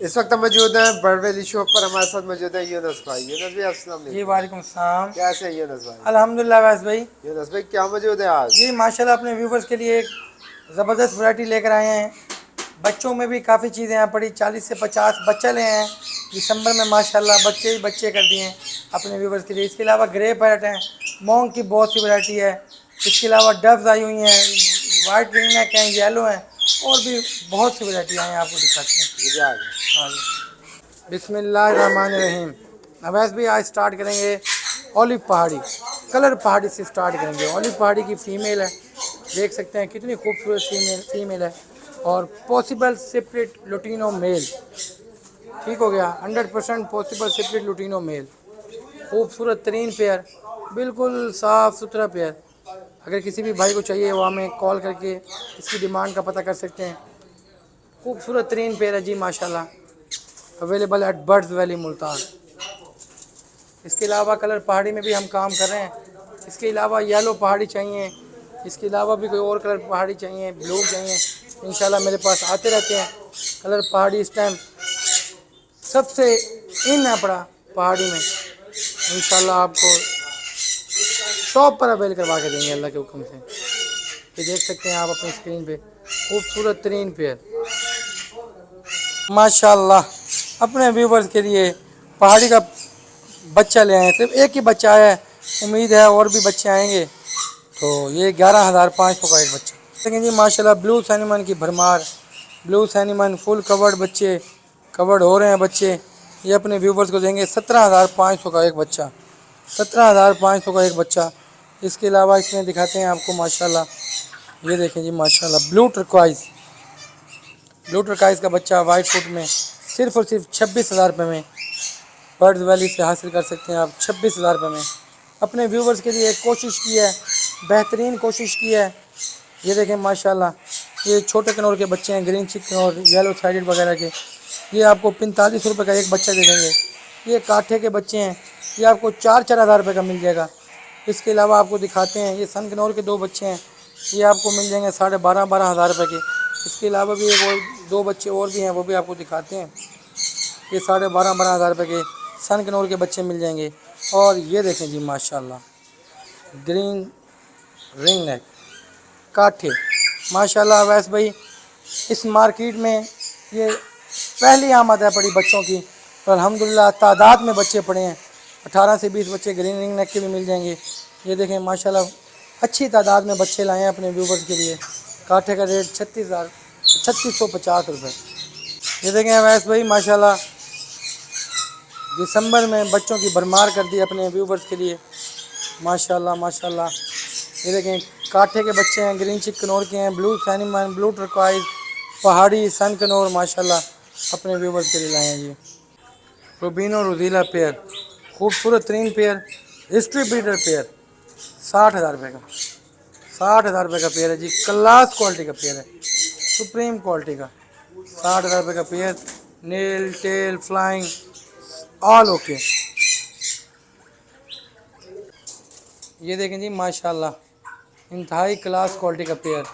इस वक्त हम मौजूद हैं बर्डवैली शॉप पर। हमारे साथ मौजूद है यूनुस भाई। यूनुस भाई अस्सलाम जी वालेकुम। वालेकुम सलाम। कैसे हैं यूनुस भाई? अल्हम्दुलिल्लाह वैस भाई। यूनुस भाई क्या मौजूद है आज? जी माशाल्लाह अपने व्यूवर्स के लिए एक ज़बरदस्त वैरायटी लेकर आए हैं। बच्चों में भी काफ़ी चीज़ें यहाँ पड़ी, 40 से 50 बच्चे ले हैं दिसंबर में। माशाल्लाह बच्चे ही बच्चे कर दिए हैं अपने व्यूवर्स के लिए। इसके अलावा ग्रे पैरट हैं, मॉन्ग की बहुत सी वैरायटी है। इसके अलावा डव्स आई हुई हैं, वाइट रिंग नेक हैं, येलो हैं, और भी बहुत सी वैरायटी हैं, आपको दिखाते हैं। मुझे आ गया। हाँ जी, बिस्मिल्लाहिर्रहमानिर्रहीम। अवैस भी आज स्टार्ट करेंगे ऑलिव पहाड़ी, कलर पहाड़ी से स्टार्ट करेंगे। ऑलिव पहाड़ी की फ़ीमेल है, देख सकते हैं कितनी खूबसूरत फीमेल है। और पॉसिबल सेपरेट लुटिनो मेल, ठीक हो गया, 100% पॉसिबल सेपरेट लुटिनो मेल। खूबसूरत तरीन पेयर, बिल्कुल साफ़ सुथरा पेयर। अगर किसी भी भाई को चाहिए वो हमें कॉल करके इसकी डिमांड का पता कर सकते हैं। खूबसूरत तरीन पेयर है जी माशाल्लाह। Available at birds valley Multan. इसके अलावा कलर पहाड़ी में भी हम काम कर रहे हैं। इसके अलावा येलो पहाड़ी चाहिए, इसके अलावा भी कोई और कलर पहाड़ी चाहिए, ब्लू चाहिए, इंशाल्लाह मेरे पास आते रहते हैं। कलर पहाड़ी इस टाइम सबसे इन है पड़ा पहाड़ी में। इंशाल्लाह आपको शॉप पर अवेल करवा के देंगे अल्लाह के हुक्म से। ये देख सकते हैं आप अपनी स्क्रीन पे खूबसूरत तरीन पेयर माशाल्लाह। अपने व्यूवर्स के लिए पहाड़ी का बच्चा ले आए, सिर्फ एक ही बच्चा आया है, उम्मीद है और भी बच्चे आएंगे। तो ये 11,500 का एक बच्चा। लेकिन जी माशाल्लाह ब्लू सैनिमन की भरमार, ब्लू सैनिमन फुल कवर्ड बच्चे, कवर्ड हो रहे हैं बच्चे। ये अपने व्यूवर्स को देंगे 17,500 का एक बच्चा, 17,500 का एक बच्चा। इसके अलावा इसमें दिखाते हैं आपको माशाल्लाह, ये देखें जी माशाल्लाह ब्लू टर्कवाइज़, ब्लू टर्कवाइज़ का बच्चा वाइट फुट में सिर्फ़ और सिर्फ 26,000 रुपये में बर्ड्स वैली से हासिल कर सकते हैं आप। 26,000 रुपये में अपने व्यूवर्स के लिए कोशिश की है, बेहतरीन कोशिश की है। ये देखें माशाल्लाह, ये छोटे कनौर के बच्चे हैं, ग्रीन चिक कनौर, येलो साइडेड वगैरह के। ये आपको 45 रुपये का एक बच्चा दे देंगे। ये काठे के बच्चे हैं, ये आपको 4-4 हज़ार रुपये का मिल जाएगा। इसके अलावा आपको दिखाते हैं ये सन कनौर के 2 बच्चे हैं, ये आपको मिल जाएंगे 12,500 हज़ार रुपये के। इसके अलावा भी एक और 2 बच्चे और भी हैं, वो भी आपको दिखाते हैं। ये 12,500 हज़ार रुपये के सन कनौर के बच्चे मिल जाएंगे। और ये देखें जी माशाल्लाह ग्रीन रिंग नेक काठे माशाल्लाह। वैसे भाई इस मार्केट में ये पहली आमद है पड़ी बच्चों की, और अल्हम्दुलिल्लाह तादाद में बच्चे पड़े हैं। 18 से 20 बच्चे ग्रीन रिंग नेक के भी मिल जाएंगे। ये देखें माशाल्लाह अच्छी तादाद में बच्चे लाए हैं अपने व्यूवर्स के लिए। काठे का रेट 36,50 रुपये। ये देखें वैसे भाई माशाल्लाह दिसंबर में बच्चों की भरमार कर दी अपने व्यूवर्स के लिए माशाल्लाह माशाल्लाह। ये देखें काठे के बच्चे हैं, ग्रीन चिक कनौर के हैं, ब्लू सैनिमन, ब्लू टर्कवाइज, पहाड़ी सन कनौर माशाल्लाह अपने व्यूवर्स के लिए लाए हैं जी। रूबिनो रोजीला पेयर, खूबसूरत तरीन पेयर, हिस्ट्री ब्रीडर पेयर, 60,000 रुपये का, 60,000 रुपये का पेयर है जी। क्लास क्वालिटी का पेयर है, सुप्रीम क्वालिटी का, 60,000 रुपये का pair. Nail tail flying all okay. ये देखें जी माशाल्लाह इंतहाई क्लास क्वालिटी का पेयर,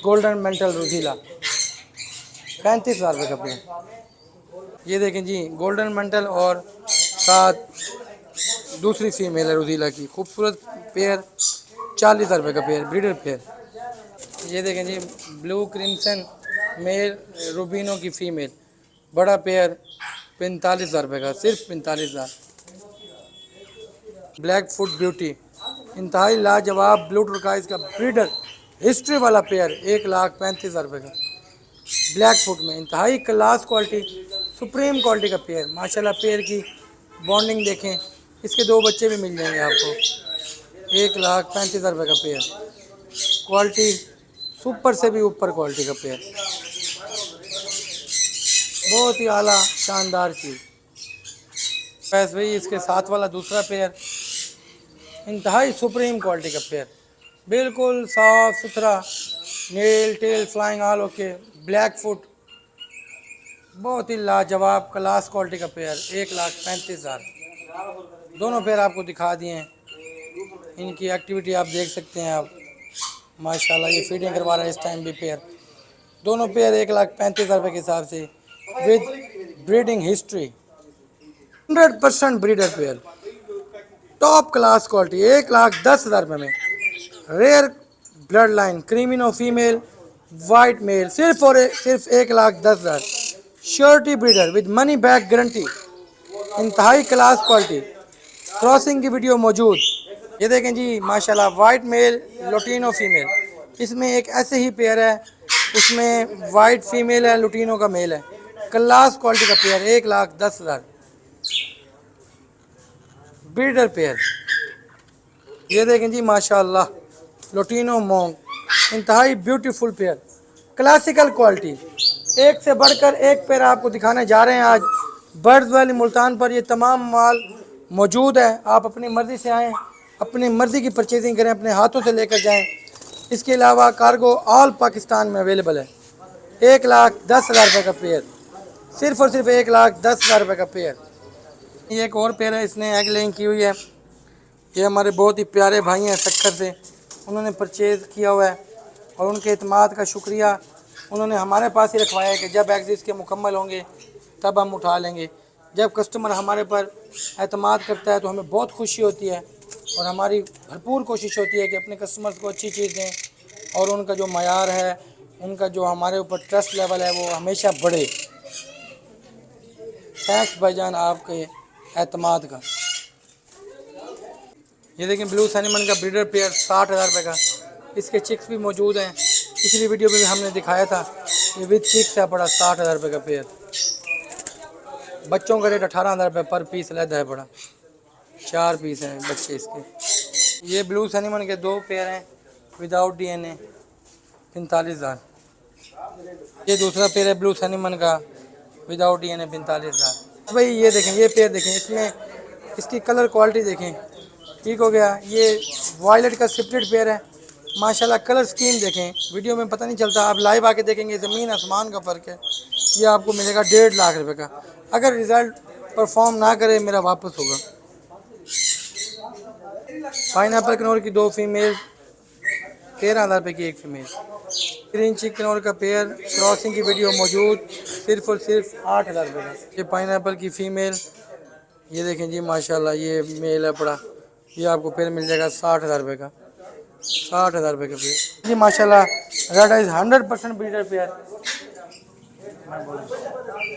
गोल्डन मेंटल रोजीला, 35,000 रुपये का पेयर। ये देखें जी गोल्डन मेंटल और साथ दूसरी फीमेल है रोजीला की, खूबसूरत पेयर, 40,000 रुपये का पेयर, ब्रीडर पेयर। ये देखें जी ब्लू क्रिम्सन मेल रूबिनो की फ़ीमेल, बड़ा पेयर, 45,000 रुपये का, सिर्फ 45,000। ब्लैक फुट ब्यूटी, इंतहाई लाजवाब ब्लू टर्काइज का ब्रीडर हिस्ट्री वाला पेयर, 1,35,000 रुपये का, ब्लैक फुट में इंतहाई क्लास क्वालिटी सुप्रीम क्वालिटी का पेयर माशाल्लाह। पेयर की बॉन्डिंग देखें, इसके 2 बच्चे भी मिल जाएंगे आपको। 1,35,000 रुपये का पेयर, क्वालिटी सुपर से भी ऊपर क्वालिटी का पेयर, बहुत ही आला शानदार चीज़। वैसे भाई इसके साथ वाला दूसरा पेयर इंतहाई सुप्रीम क्वालिटी का पेयर, बिल्कुल साफ़ सुथरा, nail tail flying all okay, black foot, बहुत ही लाजवाब क्लास क्वालिटी का पेयर, 1,35,000। दोनों पेयर आपको दिखा दिए हैं, इनकी एक्टिविटी आप देख सकते हैं आप माशाल्लाह। ये फीडिंग करवा रहा है इस टाइम भी पेयर। दोनों पेयर 1,35,000 रुपये के हिसाब से with breeding history 100% breeder pair, top class quality, 1,10,000 रुपये में। Rare blood line, क्रीमिनो female, white male, सिर्फ और सिर्फ 1,10,000। Surety breeder with money back guarantee, इंतहाई क्लास क्वालिटी। क्रॉसिंग की वीडियो मौजूद। ये देखें जी माशाल्लाह, वाइट मेल लुटीनो फीमेल, इसमें एक ऐसे ही पेयर है, उसमें वाइट फीमेल है, लुटीनो का मेल है। क्लास क्वालिटी का पेयर, 1,10,000। ब्रीडर पेयर, ये देखें जी माशाल्लाह, लुटीनो मोंग, इंतहाई ब्यूटीफुल पेयर, क्लासिकल क्वालिटी। एक से बढ़कर एक पेयर आपको दिखाने जा रहे हैं आज बर्ड्स वैली मुल्तान पर। ये तमाम माल मौजूद है, आप अपनी मर्ज़ी से आएँ, अपनी मर्ज़ी की परचेजिंग करें, अपने हाथों से लेकर जाएं। इसके अलावा कार्गो ऑल पाकिस्तान में अवेलेबल है। 1,10,000 रुपये का पेयर, सिर्फ़ और सिर्फ 1,10,000 रुपये का पेयर। ये एक और पेयर है, इसने एग लेइंग की हुई है। ये हमारे बहुत ही प्यारे भाई हैं सक्खर से, उन्होंने परचेज़ किया हुआ है और उनके इत्मीनान का शुक्रिया। उन्होंने हमारे पास ही रखवाया है कि जब एग्स इसके मुकम्मल होंगे तब हम उठा लेंगे। जब कस्टमर हमारे पर एतमाद करता है तो हमें बहुत खुशी होती है और हमारी भरपूर कोशिश होती है कि अपने कस्टमर्स को अच्छी चीज़ दें और उनका जो मयार है, उनका जो हमारे ऊपर ट्रस्ट लेवल है, वो हमेशा बढ़े। थैंक्स भाईजान आपके एतमाद का। ये देखें ब्लू सैनिमन का ब्रीडर पेयर, 60,000 रुपये का। इसके चिक्स भी मौजूद हैं, पिछली वीडियो में भी हमने दिखाया था। ये विद चिक्स है, पड़ा 60,000 रुपये का पेयर। बच्चों का रेट 18,000 रुपये पर पीस लैदा है, पड़ा 4 पीस हैं बच्चे इसके। ये ब्लू सैनिमन के 2 पेयर हैं विदाउट DNA, 45,000। ये दूसरा पेयर है ब्लू सैनिमन का विदाउट DNA, 45,000। भाई ये देखें, ये पेयर देखें, इसमें इसकी कलर क्वालिटी देखें, ठीक हो गया। ये वायलेट का स्प्लिट पेयर है माशाल्लाह। कलर स्कीम देखें, वीडियो में पता नहीं चलता, आप लाइव आके देखेंगे ज़मीन आसमान का फ़र्क है। ये आपको मिलेगा 1.5 लाख रुपए का। अगर रिज़ल्ट परफॉर्म ना करे मेरा वापस होगा। पाइनएप्पल कनौर की 2 फीमेल, 13,000 रुपये की एक फ़ीमेल। ग्रीन चिक कनौर का पेयर, क्रॉसिंग की वीडियो मौजूद, सिर्फ और सिर्फ 8,000 रुपये का। ये पाइनएप्पल की फ़ीमेल, ये देखें जी माशाल्लाह, ये मेल है पड़ा। ये आपको पेयर मिल जाएगा 60,000 रुपये का, 60,000 रुपये का पेयर जी माशाल्लाह। रेड आइज 100% ब्रीडर पेयर,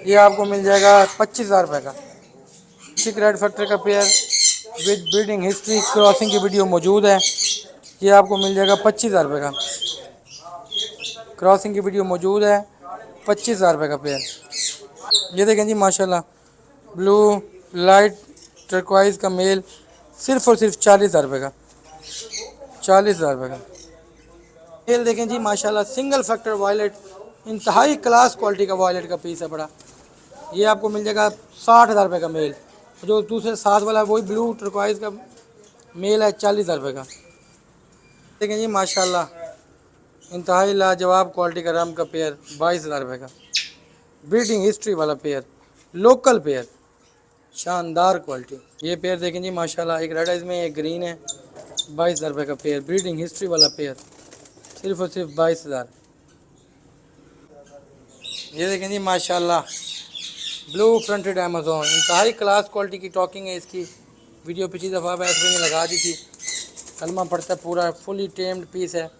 ये आपको मिल जाएगा 25,000 रुपये का। चिक रेड फैक्टर का pair with breeding history, crossing की वीडियो मौजूद है। ये आपको मिल जाएगा 25,000 रुपये का। क्रॉसिंग की वीडियो मौजूद है, 25,000 रुपये का पेयर। ये देखें जी माशाल्लाह, ब्लू लाइट टर्कवाइज का मेल, सिर्फ और सिर्फ 40,000 रुपये का, 40,000 रुपये का। मेल देखें जी माशाल्लाह, सिंगल फैक्टर वायलेट, इंतहाई क्लास क्वालिटी का वायलेट का पीस है बड़ा। ये आपको मिल जाएगा 60,000 रुपये का मेल। जो दूसरे साथ वाला है वही ब्लू टर्कवाइज का मेल है, 40,000 रुपये का। देखें जी माशाल्लाह, इंतहाई लाजवाब क्वालिटी का रम का पेयर, 22,000 रुपये का। ब्रीडिंग हिस्ट्री वाला पेयर, लोकल पेयर, शानदार क्वालिटी। ये पेयर देखें जी माशाल्लाह, एक रेड आइज में एक ग्रीन है, 22,000 रुपये का पेयर। ब्रीडिंग हिस्ट्री वाला पेयर, सिर्फ और सिर्फ 22,000। ये देखें जी माशाल्लाह, ब्लू फ्रंटेड अमेज़न, इंतहाई क्लास क्वालिटी की टॉकिंग है इसकी। वीडियो पिछली दफ़ा वैसे मैंने लगा दी थी, कलमा पड़ता है पूरा, फुली टेम्ड पीस है।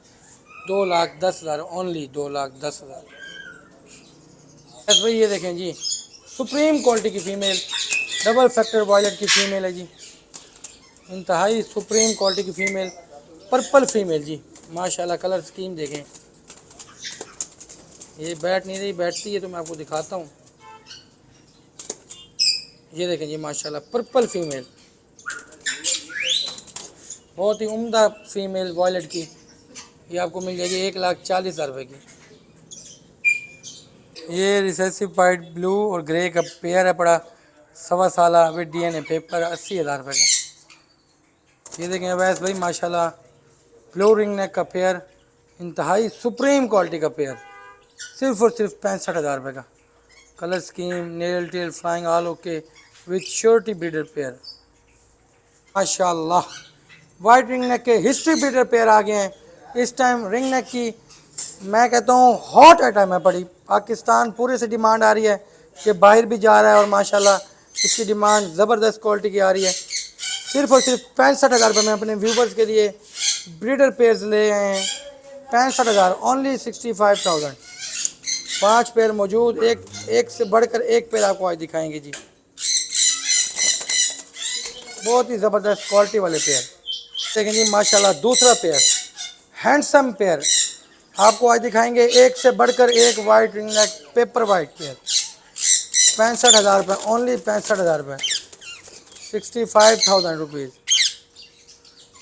2,10,000 ओनली, 2,10,000। बस भाई ये देखें जी, सुप्रीम क्वालिटी की फ़ीमेल, डबल फैक्टर वायलेट की फ़ीमेल है जी, इंतहाई सुप्रीम क्वालिटी की फ़ीमेल, पर्पल फ़ीमेल जी माशाल्लाह। कलर स्कीम देखें, ये बैठ नहीं रही, बैठती है तो मैं आपको दिखाता हूँ। ये देखें जी माशाल्लाह, पर्पल फ़ीमेल, बहुत ही उम्दा फ़ीमेल वायलेट की। ये आपको मिल जाएगी 1,40,000 रुपये की। ये रिसेसिव वाइट ब्लू और ग्रे का पेयर है पड़ा, 1.25 साल विद DNA पेपर, 80,000 रुपये का। ये देखें अवैस भाई माशाल्लाह, ब्लू रिंग नेक का पेयर, इंतहाई सुप्रीम क्वालिटी का पेयर, सिर्फ और सिर्फ 65,000 रुपये का। Colour scheme, nail tail flying all okay with surety breeder pair माशाल्लाह। वाइट रिंग नेक के हिस्ट्री ब्रीडर पेयर आ गए हैं। इस टाइम रिंग नेक की मैं कहता हूँ हॉट आइटम है पड़ी, पाकिस्तान पूरे से डिमांड आ रही है ये बाहर भी जा रहा है और माशाल्लाह इसकी डिमांड ज़बरदस्त क्वालिटी की आ रही है। सिर्फ और सिर्फ 65,000 रुपये में अपने व्यूवर्स के लिए ब्रीडर पेयर्स ले आए हैं। 65,000, ओनली 65,000। 5 पेयर मौजूद, एक से बढ़कर एक पेयर आपको आज दिखाएंगे जी। बहुत ही ज़बरदस्त क्वालिटी वाले पेयर। देखें जी माशाल्लाह दूसरा पेयर, हैंडसम पेयर आपको आज दिखाएंगे। एक से बढ़कर एक white ring neck paper white pair. 65,000 रुपये, ओनली 65,000 रुपये, 65,000 रुपीज़।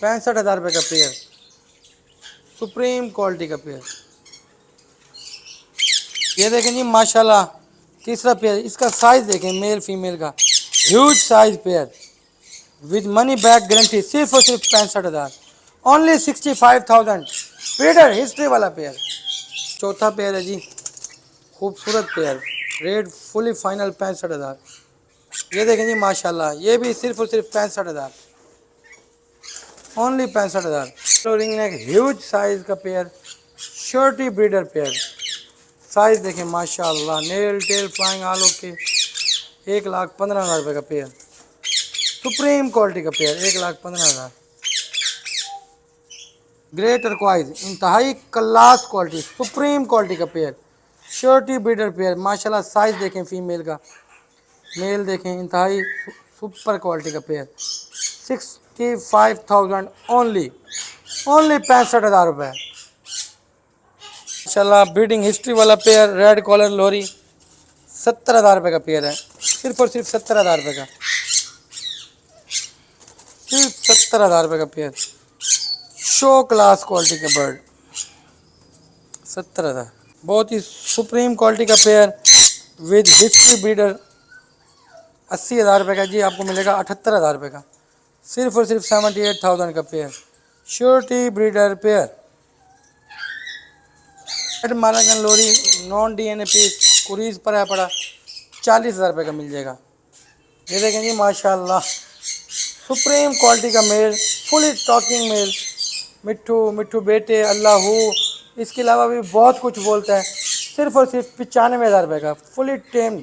65,000 रुपये का पेयर, सुप्रीम क्वालिटी का पेयर। ये देखें जी माशाल्लाह तीसरा पेयर, इसका साइज़ देखें मेल फीमेल का, huge size pair with money back guarantee. सिर्फ और सिर्फ 65,000, ओनली 65,000। ब्रीडर हिस्ट्री वाला पेयर। चौथा पेयर है जी, खूबसूरत पेयर, रेट फुली फाइनल 65,000। ये देखें जी माशाल्लाह, ये भी सिर्फ और सिर्फ 65,000, only 65,000। Ring neck huge size का पेयर, शर्टी ब्रीडर पेयर। साइज देखें माशाल्लाह, नेल टेल फ्लाइंग आल ओके। 1,15,000 रुपये का पेयर, सुप्रीम क्वालिटी का पेयर, 1,15,000। ग्रे टर्कवाइज, इंतहाई क्लास क्वालिटी, सुप्रीम क्वालिटी का पेयर, शर्टी ब्रीडर पेयर। माशाल्लाह साइज देखें फीमेल का, मेल देखें, इंतहाई सुपर क्वालिटी का पेयर। 65,000 ओनली, ओनली 65,000 रुपये। माशाल्लाह ब्रीडिंग हिस्ट्री वाला पेयर, रेड कॉलर लोरी, 70,000 रुपये का पेयर है। सिर्फ और सिर्फ 70,000 रुपये का, सिर्फ 70,000 रुपये का पेयर। शो क्लास क्वालिटी का बर्ड, 70,000। बहुत ही सुप्रीम क्वालिटी का पेयर विद हिस्ट्री ब्रीडर, 80,000 रुपये का जी आपको मिलेगा। 78,000 रुपये का, सिर्फ और सिर्फ 78,000 का पेयर, श्योरिटी ब्रीडर पेयर। मालागन लोरी, नॉन DNA पीस, कुरीज पर है पड़ा, 40,000 रुपये का मिल जाएगा। ये देखें जी माशाल्लाह सुप्रीम क्वालिटी का मेल, फुली टॉकिंग मेल, मिट्ठू मिट्ठू बेटे अल्लाहू, इसके अलावा भी बहुत कुछ बोलता है। सिर्फ और सिर्फ 95,000 रुपये का, fully tame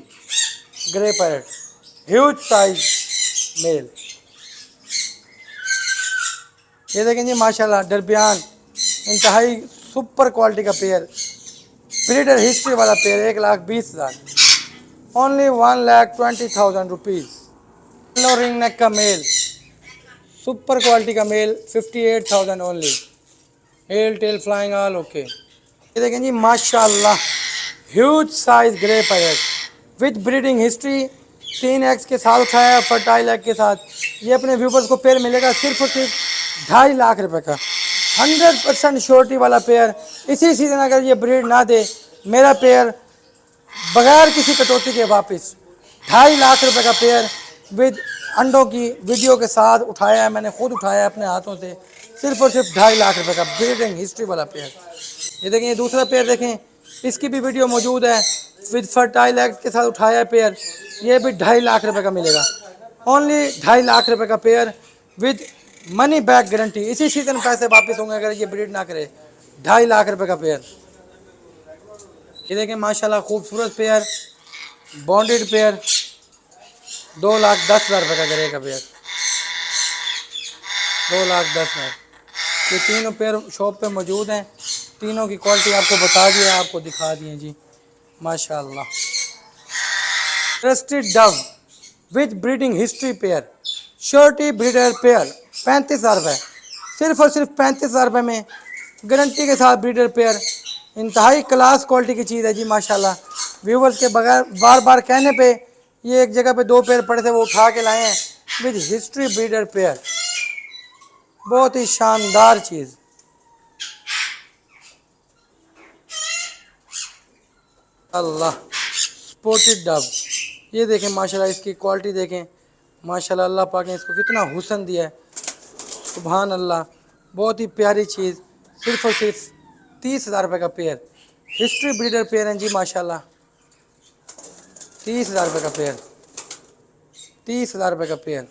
grey parrot, huge size male. ये देखें जी माशाल्लाह डरबियान, इंतहाई सुपर क्वालिटी का पेयर, ब्रीडर हिस्ट्री वाला पेयर, 1,20,000, ओनली 1,20,000 रुपीज़। लो रिंग नेक का मेल, सुपर क्वालिटी का मेल, 58,000 ओनली, हेल टेल फ्लाइंग ऑल ओके। ये देखें जी माशाल्लाह huge size grey parrot with breeding history, 3 eggs के साथ उठाया है, फर्टाइल एग के साथ। ये अपने व्यूवर्स को पेयर मिलेगा सिर्फ और सिर्फ 2.5 लाख रुपए का, 100% श्योरिटी वाला पेयर। इसी सीजन अगर ये ब्रीड ना दे, मेरा पेयर बगैर किसी कटौती के वापस। 2.5 लाख रुपए का पेयर विद अंडों की वीडियो के साथ उठाया है, मैंने खुद उठाया है अपने हाथों से, सिर्फ और सिर्फ 2.5 लाख रुपए का ब्रीडिंग हिस्ट्री वाला पेयर। ये देखें, ये दूसरा पेयर देखें, इसकी भी वीडियो मौजूद है, विद फर्टाइल एग के साथ उठाया है पेयर। ये भी 2.5 लाख रुपए का मिलेगा, ओनली 2.5 लाख रुपए का pair with money back guarantee. इसी सीजन पैसे वापस होंगे अगर ये ब्रीड ना करे। 2.5 लाख रुपए का पेयर। ये देखें माशाल्लाह खूबसूरत पेयर, बॉन्डेड पेयर, 2,10,000 रुपये का ग्रे का पेयर, 2,10,000। ये तीनों पेयर शॉप पे मौजूद हैं, तीनों की क्वालिटी आपको बता दिया, आपको दिखा दिए जी माशाल्लाह। Crested dove with breeding history pair, शर्टी ब्रीडर पेयर, 35,000 रुपये, सिर्फ और सिर्फ 35,000 रुपये में गारंटी के साथ ब्रीडर पेयर। इंतहाई क्लास क्वालिटी की चीज़ है जी माशाल्लाह। व्यूवर्स के बगैर बार बार कहने पे ये एक जगह पे 2 पेयर पड़े थे, वो उठा के लाए हैं विद हिस्ट्री ब्रीडर पेयर, बहुत ही शानदार चीज़। अल्लाह स्पोर्टेड डव, ये देखें माशाल्लाह, इसकी क्वालिटी देखें माशाल्लाह, अल्लाह पाक ने इसको कितना हुस्न दिया है, सुभान अल्लाह। बहुत ही प्यारी चीज़, सिर्फ और सिर्फ 30,000 रुपये का पेयर, हिस्ट्री ब्रीडर पेयर हैं जी माशाल्लाह। 30,000 रुपये का पेयर, 30,000 रुपये का पेयर।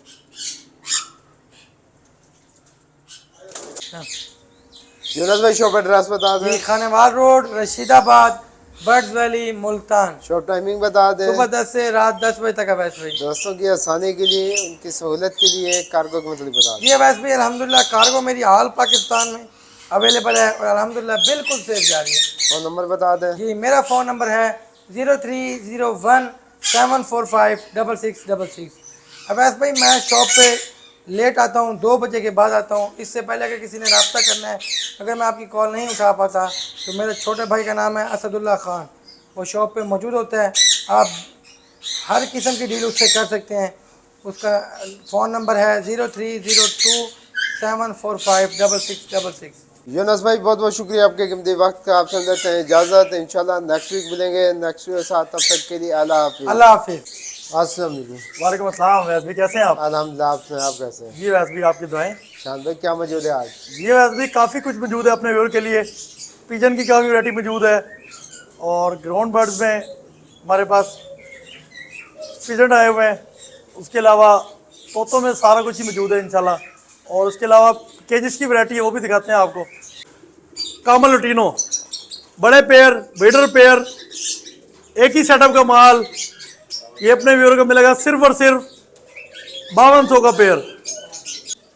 यूनुस भाई शॉप एड्रेस बता दें। Khanewal road, Rashidabad, birds valley Multan. Shop timing बता दें। सुबह 10 से रात 10 बजे तक है वैसे भाई। दोस्तों की आसानी के लिए, उनकी सहूलत के लिए कार्गो की मतलब बता दें। ये वैसे भी अल्हम्दुलिल्लाह कार्गो मेरी ऑल पाकिस्तान में अवेलेबल है और अल्हम्दुलिल्लाह बिल्कुल सेफ जा रही है। फोन नंबर बता दें। जी मेरा फ़ोन नंबर है 0301745666। अवैस भाई मैं शॉप पे लेट आता हूँ, 2 बजे के बाद आता हूँ। इससे पहले अगर किसी ने रब्ता करना है, अगर मैं आपकी कॉल नहीं उठा पाता तो मेरे छोटे भाई का नाम है असदुल्ला ख़ान, वो शॉप पे मौजूद होता है। आप हर किस्म की डील उससे कर सकते हैं। उसका फ़ोन नंबर है 0302745666। यूनस भाई बहुत बहुत शुक्रिया आपके कीमती वक्त का। आपसे देते हैं इजाज़त। इंशाल्लाह नेक्स्ट वीक मिलेंगे नेक्स्ट वीक के साथ। तब तक के लिए अल्लाह हाफिज़। अल्लाह हाफिज़। अस्सलाम वालेकुम। वालेकुम अस्सलाम। वैस भी कैसे हैं आप? अल्हम्दुलिल्लाह। आप सुनाएं, आप कैसे हैं? जी वैस भी आपकी दुआएं। शान भाई क्या मौजूद है आज? जी वैस भी काफ़ी कुछ मौजूद है अपने व्यूअर के लिए। पिजन की काफ़ी वैरायटी मौजूद है और ग्राउंड बर्ड्स में हमारे पास पिजन आए हुए हैं। उसके अलावा तोतों में सारा कुछ ही मौजूद है इंशाल्लाह। और उसके अलावा केजेस की वैरायटी है वो भी दिखाते हैं आपको। कामन लुटीनो बड़े पेयर, ब्रीडर पेयर, एक ही सेटअप का माल, ये अपने व्यूअर को मिलेगा सिर्फ और सिर्फ 5200 का पेयर।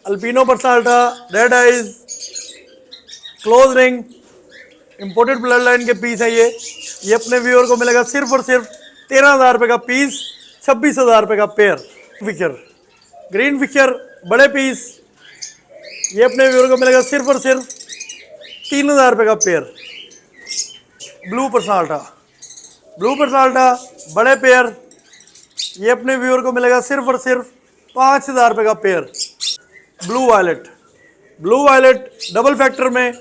अल्पिनो पर्साल्टा, red eyes, close ring, imported blood line के पीस है ये अपने व्यूअर को मिलेगा सिर्फ और सिर्फ 13,000 रुपये का पीस, 26,000 रुपये का पेयर। फिशर, ग्रीन फिशर बड़े पीस, ये अपने व्यूअर को मिलेगा सिर्फ और सिर्फ 3,000 रुपये का पेयर। ब्लू पर्साल्टा बड़े पेयर, ये अपने व्यूअर को मिलेगा सिर्फ और सिर्फ 5,000 रुपये का pair. Blue violet double factor में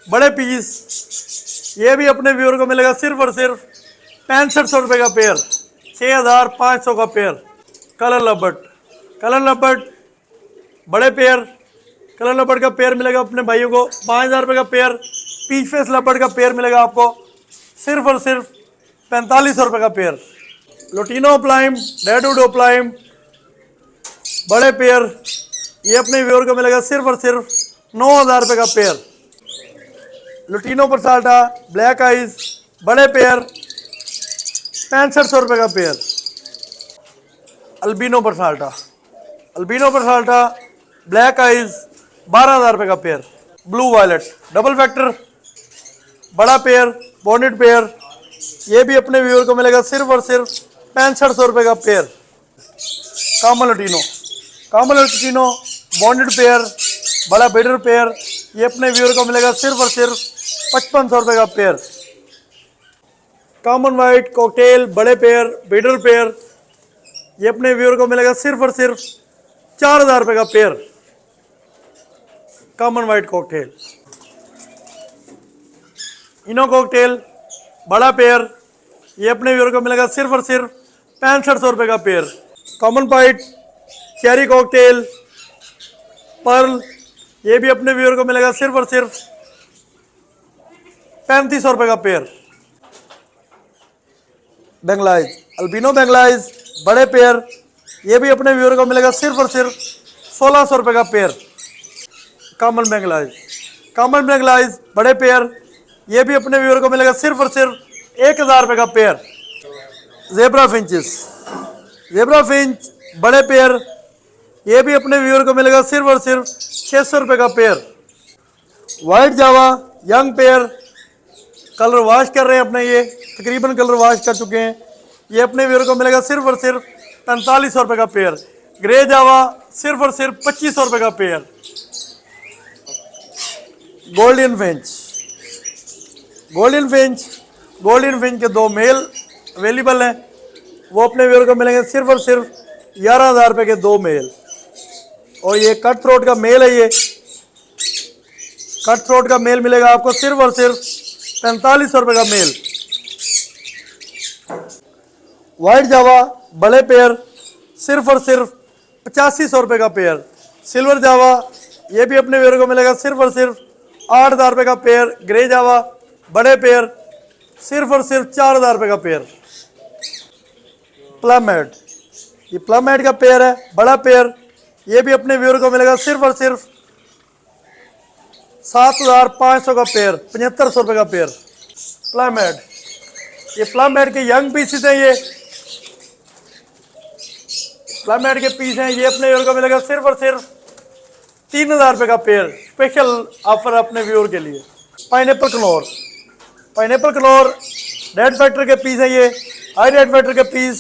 बड़े पीस, ये भी अपने व्यूअर को मिलेगा सिर्फ और सिर्फ 6500 रुपये का पेयर, 6,500 का पेयर। कलर लबर्ट बड़े पेयर, कलर लबर्ट का पेयर मिलेगा अपने भाइयों को 5,000 रुपये का पेयर। पीच फेस लबर्ट का पेयर मिलेगा आपको सिर्फ और सिर्फ 4500 रुपये का पेयर। लोटिनो ओप्लाइम, रेडवुड ओप्लाइम बड़े पेयर, ये अपने व्यूअर को मिलेगा सिर्फ और सिर्फ 9,000 रुपये का पेयर। लुटिनो पर्साल्टा ब्लैक आइज बड़े पेयर, 6500 रुपये का पेयर। अल्बिनो पर्साल्टा ब्लैक आइज 12,000 रुपये का pair. Blue violet double factor बड़ा पेयर, बॉन्डेड पेयर, ये भी अपने व्यूअर को मिलेगा सिर्फ और सिर्फ 6500 रुपये का पेयर। कामन लुटिनो बॉन्डेड पेयर, बड़ा ब्रीडर पेयर, ये अपने व्यूअर को मिलेगा सिर्फ और सिर्फ 5500 रुपये का पेयर। कॉमन वाइट कॉकटेल बड़े पेयर, ब्रीडर पेयर, ये अपने व्यूअर को मिलेगा सिर्फ और सिर्फ 4,000 रुपये का पेयर। कॉमन वाइट कॉकटेल, इनो कॉकटेल बड़ा पेयर, ये अपने व्यूअर को मिलेगा सिर्फ और सिर्फ 6500 रुपये का पेयर। कॉमन पाइट चेरी कॉकटेल पर्ल, ये भी अपने व्यूअर को मिलेगा सिर्फ और सिर्फ 3500 रुपये का पेयर। बेंगलाइज अल्बिनो बेंगलाइज बड़े पेयर, ये भी अपने व्यूअर को मिलेगा सिर्फ और सिर्फ 1600 रुपये का पेयर। कॉमन बेंगलाइज बड़े पेयर, ये भी अपने व्यूअर को मिलेगा सिर्फ और सिर्फ 1,000 रुपये का पेयर। जेब्रा फिंच बड़े पेयर, ये भी अपने व्यूअर को मिलेगा सिर्फ और सिर्फ 600 रुपये का पेयर। वाइट जावा यंग पेयर, कलर वॉश कर रहे हैं अपने, ये तकरीबन कलर वॉश कर चुके हैं, ये अपने व्यूअर को मिलेगा सिर्फ और सिर्फ 4500 रुपये का पेयर। ग्रे जावा सिर्फ और सिर्फ 2500 रुपये का पेयर। गोल्डन फिंच के 2 मेल अवेलेबल हैं, वो अपने व्यूअर को मिलेंगे सिर्फ और सिर्फ 11,000 रुपये के 2 मेल। और ये कट थ्रोट का मेल है, ये कट थ्रोट का मेल मिलेगा आपको सिर्फ और सिर्फ 4500 रुपये का मेल। वाइट जावा बड़े पेयर, सिर्फ और सिर्फ 8500 रुपये का पेयर। सिल्वर जावा, ये भी अपने व्यूअर को मिलेगा सिर्फ और सिर्फ 8,000 रुपये का पेयर। ग्रे जावा बड़े पेयर, सिर्फ और सिर्फ 4,000 रुपये का पेयर। प्लमेड, ये प्लमेड का पेयर है बड़ा पेयर, ये भी अपने व्यूअर को मिलेगा सिर्फ और सिर्फ 7,500 का पेयर, 7500 रुपये का पेयर। ये प्लम हेड के यंग पीसेस हैं, ये प्लम हेड के पीस हैं। ये अपने व्यूअर को मिलेगा सिर्फ और सिर्फ 3000 रुपये का पेयर। स्पेशल ऑफर अपने व्यूअर के लिए। Pineapple conure, pineapple conure red factor के पीस हैं, ये हाई रेड फैक्टर के piece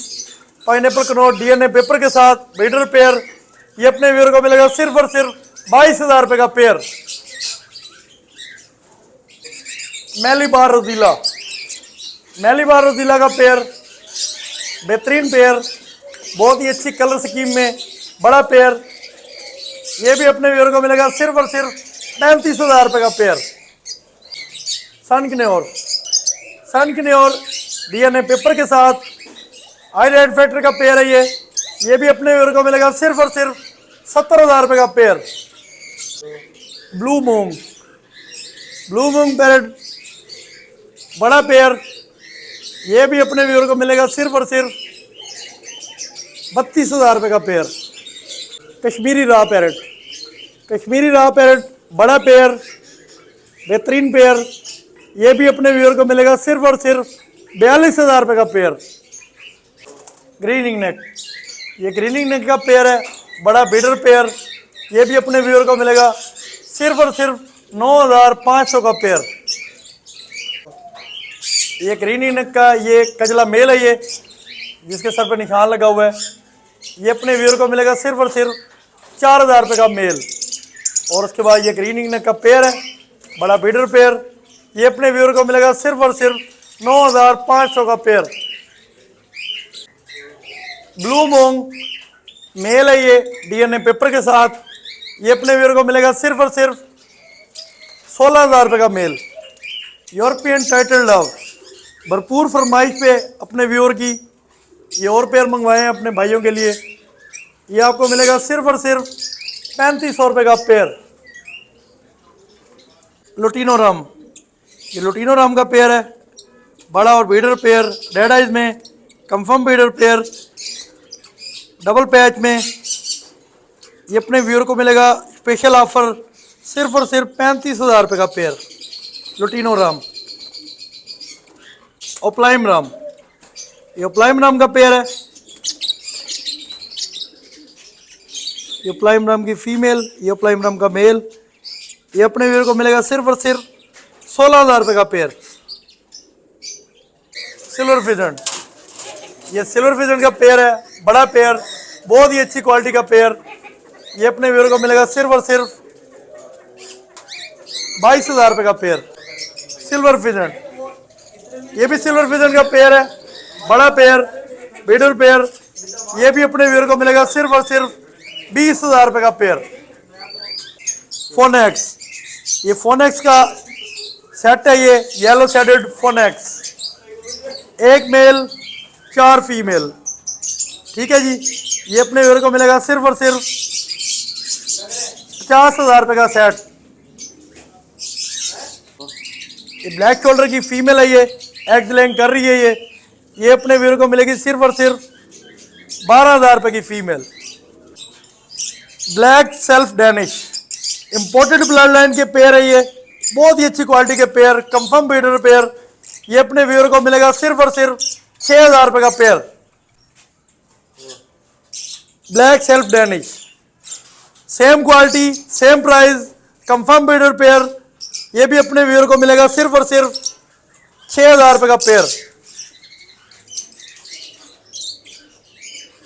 pineapple conure DNA paper के साथ बीडर पेयर। ये अपने व्यूअर को मिलेगा सिर्फ और सिर्फ 22,000 रुपये का पेयर। मैलीबार रोजीला, मैलीबार रोजीला का पेयर, बेहतरीन पेयर, बहुत ही अच्छी कलर स्कीम में बड़ा पेयर। ये भी अपने व्यूअर को मिलेगा सिर्फ और सिर्फ 35,000 रुपये का पेयर। सन किन्योर डीएनए पेपर के साथ हाई रेड फैक्टर का पेयर है ये भी अपने व्यूअर को मिलेगा सिर्फ और सिर्फ 70,000 रुपये का पेयर। ब्लू मूंग पैरेट बड़ा पेयर, ये भी अपने व्यूअर को मिलेगा सिर्फ और सिर्फ 32,000 रुपये का पेयर। कश्मीरी राह पैरेट बड़ा पेयर, बेहतरीन पेयर, ये भी अपने व्यूअर को मिलेगा सिर्फ और सिर्फ 42,000 रुपये का पेयर। ग्रीनिंग नेक, ये ग्रीनिंग नेक का पेयर है, बड़ा बीडर पेयर, ये भी अपने व्यूअर को मिलेगा सिर्फ और सिर्फ 9,500 का पेयर। ये ग्रीनिंग नेक का ये कजला मेल है, ये जिसके सर पे निशान लगा हुआ है, ये अपने व्यूअर को मिलेगा सिर्फ और सिर्फ 4,000 रुपये का मेल। और उसके बाद ये ग्रीनिंग नेक का पेयर है, बड़ा बीडर पेयर, ये अपने व्यूअर को मिलेगा सिर्फ और सिर्फ 9,500 का पेयर। ब्लू मूंग मेल है, ये डीएनए पेपर के साथ, ये अपने व्यूअर को मिलेगा सिर्फ और सिर्फ 16,000 रुपये का मेल। यूरोपियन टाइटल लव, भरपूर फरमाइश पे अपने व्यूअर की ये और पेयर मंगवाए हैं अपने भाइयों के लिए, ये आपको मिलेगा सिर्फ और सिर्फ 3500 रुपये का पेयर। लुटीनो राम, ये लुटीनो राम का पेयर है, बड़ा और बीडर पेयर, रेड आइज में confirm breeder pair, double patch में, ये अपने व्यूअर को मिलेगा स्पेशल ऑफर सिर्फ और सिर्फ 35,000 रुपये का पेयर। लुटीनो राम। ओप्लाइम राम, ये ओप्लाइम राम का पेयर है, ये ओप्लाइम राम की फीमेल, ये ओप्लाइम राम का मेल, ये अपने व्यूअर को मिलेगा सिर्फ और सिर्फ 16,000 रुपये का पेयर। सिल्वर फिजेंट, ये सिल्वर फिजेंट का पेयर है, बड़ा पेयर, बहुत ही अच्छी क्वालिटी का पेयर, ये अपने व्यूअर को मिलेगा सिर्फ और सिर्फ 22,000 रुपये का पेयर। सिल्वर फिजेंट, ये भी सिल्वर फिजेंट का पेयर है, बड़ा पेयर, बीडर पेयर, ये भी अपने व्यूअर को मिलेगा सिर्फ और सिर्फ 20,000 रुपये का पेयर। फोनेक्स, ये फोनेक्स का सेट है, ये येलो शेडेड फोनेक्स, एक मेल 4 फीमेल, ठीक है जी। ये अपने व्यूअर को मिलेगा सिर्फ और सिर्फ 50,000 रुपये का सेट। ये ब्लैक शोल्डर की फीमेल है, ये एग लेइंग कर रही है, ये अपने व्यूअर को मिलेगी सिर्फ और सिर्फ 12,000 रुपये की female. Black self Danish, imported blood line के पेयर है, ये बहुत ही अच्छी क्वालिटी के पेयर, कंफर्म बीडर पेयर, ये अपने व्यूअर को मिलेगा सिर्फ और सिर्फ 6,000 रुपये का pair. Black self Danish, same quality same price, confirm breeder pair, ये भी अपने व्यूअर को मिलेगा सिर्फ और सिर्फ 6,000 रुपये का पेयर।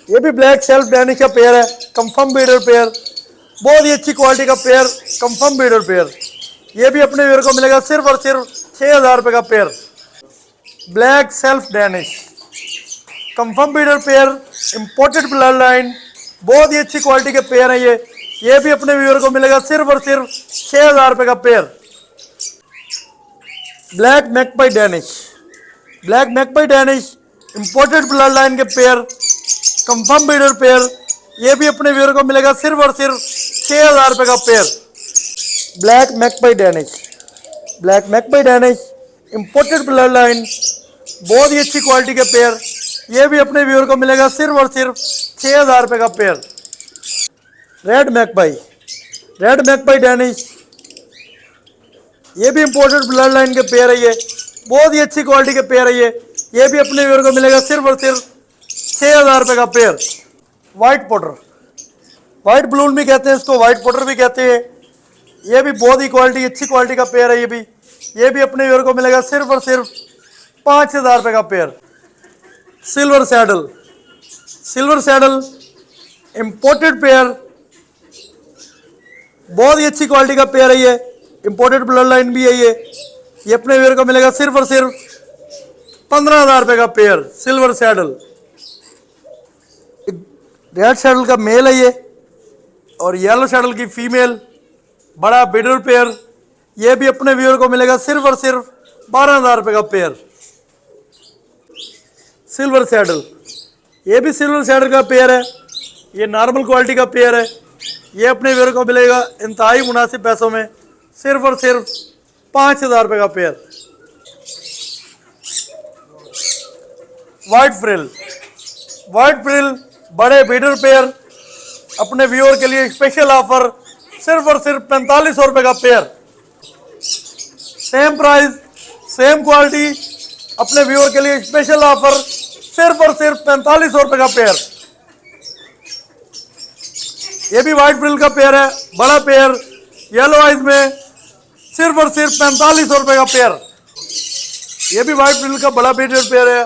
ये भी ब्लैक सेल्फ डैनिश का पेयर है, कंफर्म बीडर पेयर, बहुत ही अच्छी क्वालिटी का पेयर, कंफर्म बीडर पेयर, ये भी अपने व्यूअर को मिलेगा सिर्फ और सिर्फ 6,000 रुपये का pair. Black self Danish, confirm breeder pair, imported blood line, बहुत ही अच्छी क्वालिटी के पेयर हैं ये भी अपने व्यूअर को मिलेगा सिर्फ और सिर्फ 6,000 रुपये का pair. Black magpie Danish, black magpie Danish, imported blood line के पेयर, कंफर्म बीडर पेयर, ये भी अपने व्यूअर को मिलेगा सिर्फ और सिर्फ 6,000 रुपये का pair. Black magpie Danish, black magpie Danish, imported blood line, बहुत ही अच्छी क्वालिटी के पेयर, ये भी अपने व्यूअर को मिलेगा सिर्फ और सिर्फ 6,000 रुपये का पेयर। रेड मैकपाई डैनिश, ये भी इंपोर्टेड ब्लड लाइन के पेयर है, ये बहुत ही अच्छी क्वालिटी के पेयर है, ये भी अपने व्यूअर को मिलेगा सिर्फ और सिर्फ 6,000 रुपये का pair. White pouter, white balloon भी कहते हैं इसको, वाइट पोटर भी कहते हैं। ये भी बहुत ही क्वालिटी, अच्छी क्वालिटी का पेयर है। ये भी अपने व्यूअर को मिलेगा सिर्फ और सिर्फ 5,000 रुपये का pair. Silver saddle, silver saddle imported pair, बहुत ही अच्छी क्वालिटी का पेयर है। ये इंपोर्टेड ब्लड लाइन भी है। ये अपने व्यूअर को मिलेगा सिर्फ और सिर्फ 15,000 रुपये का pair. Silver saddle, red saddle का मेल है ये, और येलो सैडल की फीमेल, बड़ा बिडर पेयर। ये भी अपने व्यूअर को मिलेगा सिर्फ और सिर्फ 12,000 रुपये का पेयर। सिल्वर सैडल, ये भी सिल्वर सैडल का पेयर है। ये नॉर्मल क्वालिटी का पेयर है। ये अपने व्यूअर को मिलेगा इंतहाई मुनासिब पैसों में, सिर्फ और सिर्फ 5,000 रुपये का pair. White frill, white frill बड़े बीडर पेयर, अपने व्यूअर के लिए स्पेशल ऑफर, सिर्फ और सिर्फ 4500 रुपये का pair. Same price, same quality, अपने व्यूअर के लिए स्पेशल ऑफर, सिर्फ और सिर्फ 4500 रुपये का पेयर। ये भी वाइट फ्रिल का पेयर है, बड़ा पेयर, येलो आइज में, सिर्फ और सिर्फ 4500 रुपये का पेयर। ये भी वाइट फ्रिल का बड़ा बीडर पेयर है।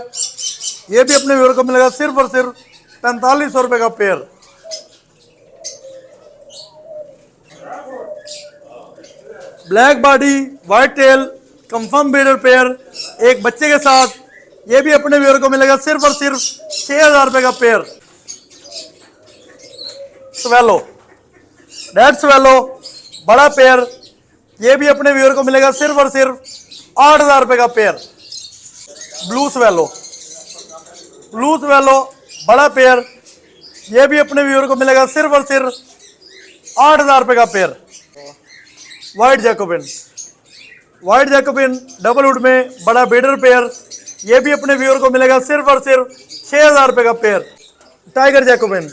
ये भी अपने व्यूअर को मिलेगा सिर्फ और सिर्फ 4500 रुपये का pair. Black body white tail confirm breeder pair, एक बच्चे के साथ। ये भी अपने व्यूअर को मिलेगा सिर्फ और सिर्फ 6,000 रुपये का पेयर। स्वेलो, रेड स्वेलो बड़ा पेयर, ये भी अपने व्यूअर को मिलेगा सिर्फ और सिर्फ 8,000 रुपये का pair. Blue swallow, blue swallow बड़ा पेयर, ये भी अपने व्यूअर को मिलेगा सिर्फ और सिर्फ 8,000 रुपये का pair. White Jacobian, white Jacobian double would में बड़ा बीडर पेयर, ये भी अपने व्यूअर को मिलेगा सिर्फ और सिर्फ 6,000 रुपये का pair. Tiger Jacobian,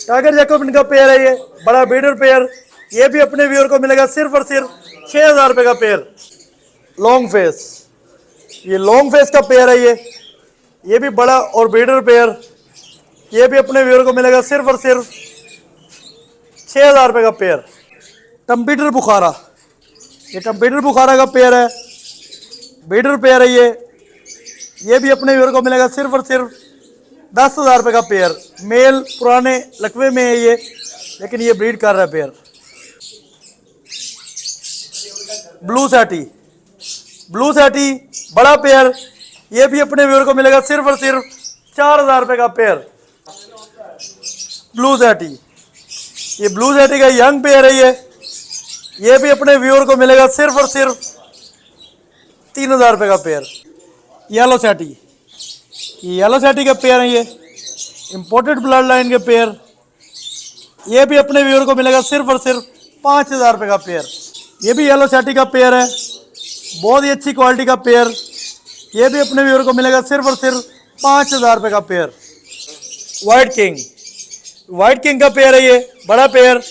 tiger Jacobian का पेयर है ये, बड़ा बीडर पेयर, ये भी अपने व्यूअर को मिलेगा सिर्फ और सिर्फ 6,000 रुपये का पेयर। लॉन्ग फेस, ये लॉन्ग फेस का पेयर है ये भी बड़ा और बीडर पेयर, ये भी अपने व्यूअर को मिलेगा सिर्फ और सिर्फ 6,000 रुपये का पेयर। टम्पीटर बुखारा, ये टम्पीटर बुखारा का पेयर है, बीडर पेयर है ये भी अपने व्यूअर को मिलेगा सिर्फ और सिर्फ 10,000 रुपये का पेयर। मेल पुराने लकवे में है ये, लेकिन ये ब्रीड कर रहा है पेयर। ब्लू सैटी, ब्लू सैटी बड़ा पेयर, ये भी अपने व्यूअर को मिलेगा सिर्फ और सिर्फ 4,000 रुपये का पेयर। ब्लू सैटी, ये ब्लू सैटी का यंग पेयर है ये भी अपने व्यूअर को मिलेगा सिर्फ और सिर्फ 3,000 रुपये का पेयर। येलो सैटी, ये येलो सैटी का पेयर है ये, इंपोर्टेड ब्लड लाइन के पेयर, ये भी अपने व्यूअर को मिलेगा सिर्फ और सिर्फ 5,000 रुपये का पेयर। ये भी येलो सैटी का पेयर है, बहुत ही अच्छी क्वालिटी का पेयर, ये भी अपने व्यूअर को मिलेगा सिर्फ और सिर्फ 5,000 रुपये का pair. White king, white king का पेयर है ये, बड़ा पेयर,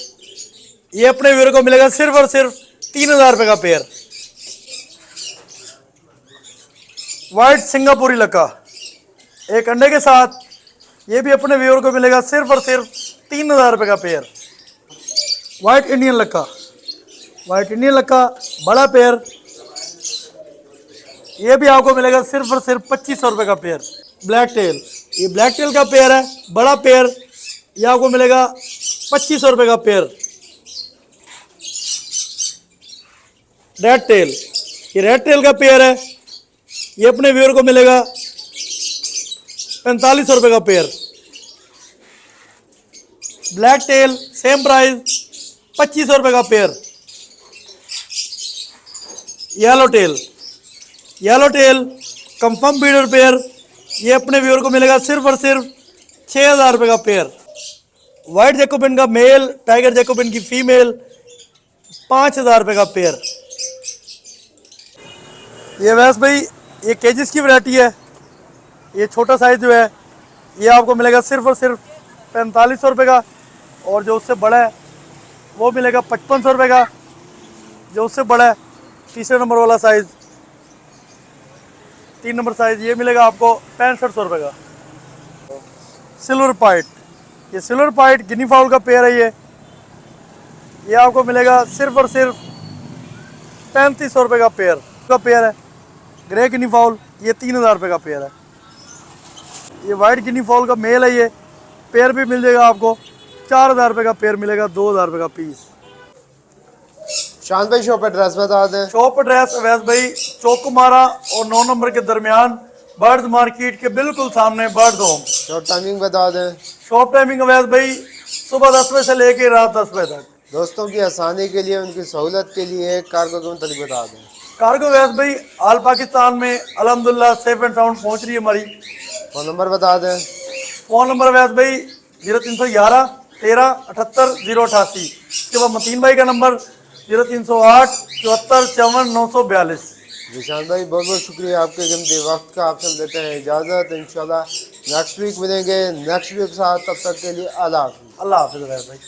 ये अपने व्यूअर को मिलेगा सिर्फ और सिर्फ 3,000 रुपये का पेयर। वाइट सिंगापुरी लक्का, एक अंडे के साथ, ये भी अपने व्यूअर को मिलेगा सिर्फ और सिर्फ 3,000 रुपये का पेयर। वाइट इंडियन लक्का, वाइट इंडियन लक्का बड़ा पेयर, ये भी आपको मिलेगा सिर्फ और सिर्फ 2,500 रुपये का पेयर। ब्लैक टेल, ये ब्लैक टेल का पेयर है, बड़ा पेयर, ये आपको मिलेगा 2,500 रुपये का पेयर। रेड टेल, ये रेड टेल का पेयर है, ये अपने व्यूअर को मिलेगा 4500 रुपये का pair. Black tell same price 2,500 रुपये का pair. Yellow tell, yellow tell confirm breeder pair, ये अपने व्यूअर को मिलेगा सिर्फ और सिर्फ 6,000 रुपये का पेयर। वाइट जैकोबिन का मेल, टाइगर जैकोबिन की फीमेल, 5,000 रुपये का पेयर। ये वैसे भाई ये केजिस की वैरायटी है, ये छोटा साइज जो है ये आपको मिलेगा सिर्फ और सिर्फ 4500 रुपये का, और जो उससे बड़ा है वो मिलेगा 5500 रुपये का। जो उससे बड़ा है तीसरे नंबर वाला साइज 3 नंबर साइज, ये मिलेगा आपको 6500 रुपये का। सिल्वर पाइट, ये सिल्वर पाइट गिनी फाउल का पेयर है। ये आपको मिलेगा सिर्फ और सिर्फ 3500 रुपये का पेयर है। ग्रे गिनी फाउल, ये 3000 रुपये का पेयर है। ये वाइट गिनी फाउल का मेल है, ये पेयर भी मिल जाएगा आपको 4000 रुपये का पेयर मिलेगा, 2000 रुपये का पीस। शान भाई शॉप एड्रेस बता दें। शॉप एड्रेस अवैस भाई चौकुमारा और 9 नंबर के दरमियान, बर्ड्स मार्केट के बिल्कुल सामने बर्ड्स होम। शॉप टाइमिंग बता दें। शॉप टाइमिंग अवैस भाई सुबह 10 बजे से लेके रात 10 बजे तक। दोस्तों की आसानी के लिए, उनकी सहूलत के लिए कार्गो के मतलब बता दें। कार्गो अवैस भाई आल पाकिस्तान में अल्हम्दुलिल्लाह सेफ एंड साउंड पहुंच रही है हमारी। फ़ोन नंबर बता दें। फ़ोन नंबर अवैस भाई 0311 13 78 088। इसके बाद मतीन भाई का नंबर 0308 74 54 942। निशान भाई बहुत बहुत शुक्रिया आपके कीमती वक्त का। आपसे हम देते हैं इजाज़त। इंशाल्लाह नेक्स्ट वीक मिलेंगे नेक्स्ट वीक के साथ। तब तक के लिए अल्लाह हाफ़िज़। अल्लाह हाफिज़ अवैस भाई।